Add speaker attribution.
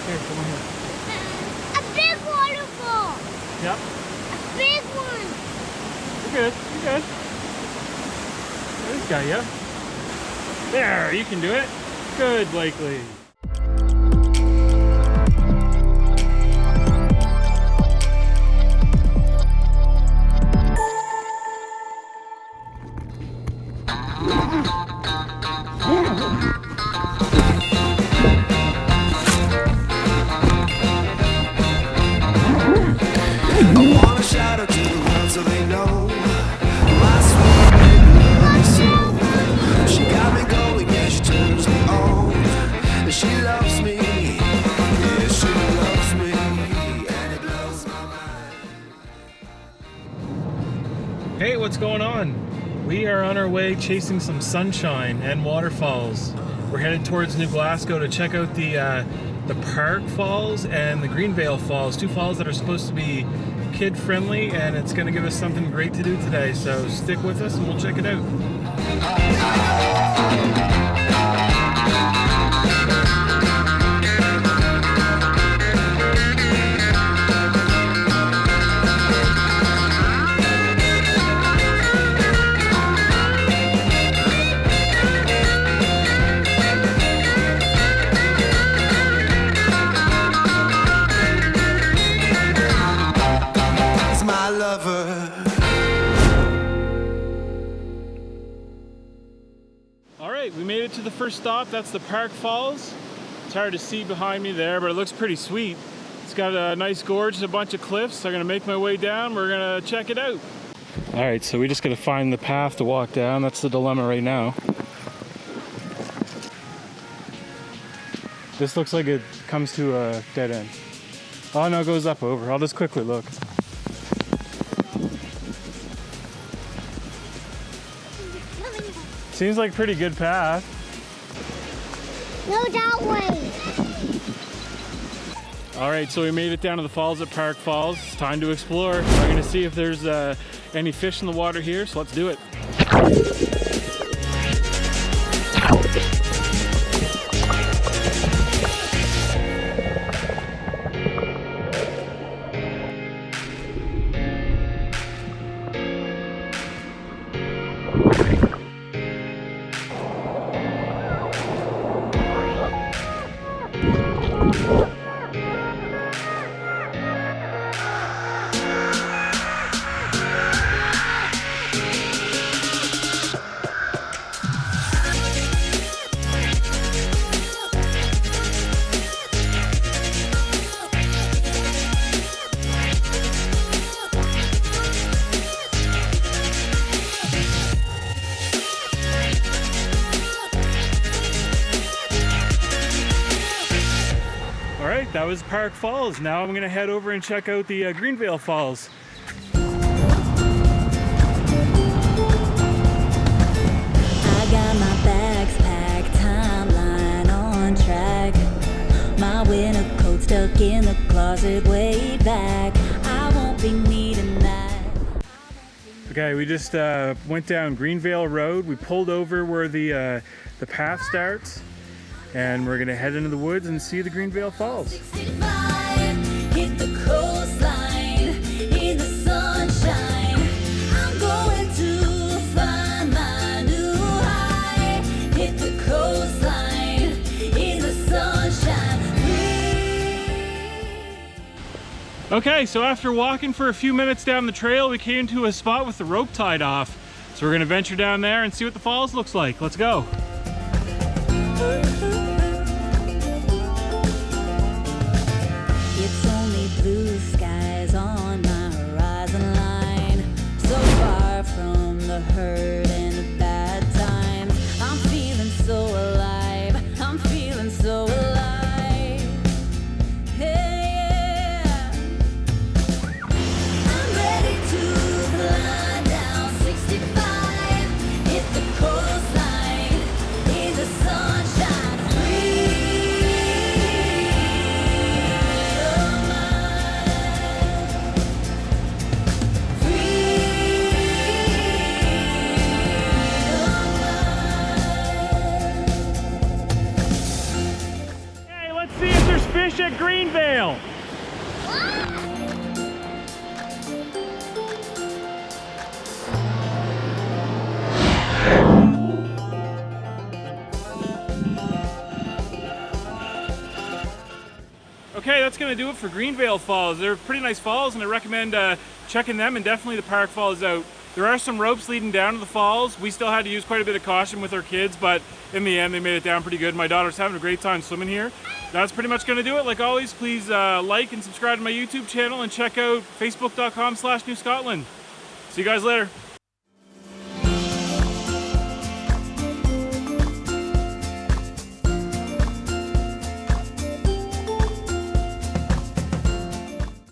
Speaker 1: Here, come on here.
Speaker 2: A big waterfall.
Speaker 1: Yep.
Speaker 2: A big one.
Speaker 1: You're good. You're good. There's got you. There, you can do it. Good, Blakely. Hey, what's going on? We are on our way chasing some sunshine and waterfalls. We're headed towards New Glasgow to check out the Park Falls and the Greenvale Falls, two falls that are supposed to be kid-friendly, and it's going to give us something great to do today. So stick with us and we'll check it out. Alright, we made it to the first stop. That's the Park Falls. It's hard to see behind me there, but it looks pretty sweet. It's got a nice gorge and a bunch of cliffs. I'm gonna make my way down. We're gonna check it out. Alright, so we just gotta find the path to walk down. That's the dilemma right now. This looks like it comes to a dead end. Oh no, it goes up over. I'll just quickly look. Seems like a pretty good path.
Speaker 2: No, that way.
Speaker 1: All right, so we made it down to the falls at Park Falls. It's time to explore. We're gonna see if there's any fish in the water here, so let's do it. Alright, that was Park Falls. Now I'm gonna head over and check out the Greenvale Falls.
Speaker 3: I got my bags packed, timeline on track. My winter coat stuck in the closet way back. I won't be needing that.
Speaker 1: Okay, we just went down Greenvale Road. We pulled over where the path starts, and we're gonna head into the woods and see the Greenvale Falls.
Speaker 3: 65, hit the coastline in the sunshine. I'm going to find my new high. Hit the coastline in the sunshine.
Speaker 1: Okay, so after walking for a few minutes down the trail, we came to a spot with the rope tied off. So we're gonna venture down there and see what the falls looks like. Let's go.
Speaker 3: It's only blue skies on my horizon line. So far from the hurt and the bad times. I'm feeling so alive. I'm feeling so alive. Hey, yeah. I'm ready to climb down 65. Hit the coastline in the sunshine.
Speaker 1: see if there's fish at Greenvale. Okay, that's going to do it for Greenvale Falls. They're pretty nice falls, and I recommend checking them, and definitely the park falls out. There are some ropes leading down to the falls. We still had to use quite a bit of caution with our kids, but in the end, they made it down pretty good. My daughter's having a great time swimming here. That's pretty much going to do it. Like always, please like and subscribe to my YouTube channel, and check out facebook.com/New Scotland. See you guys later.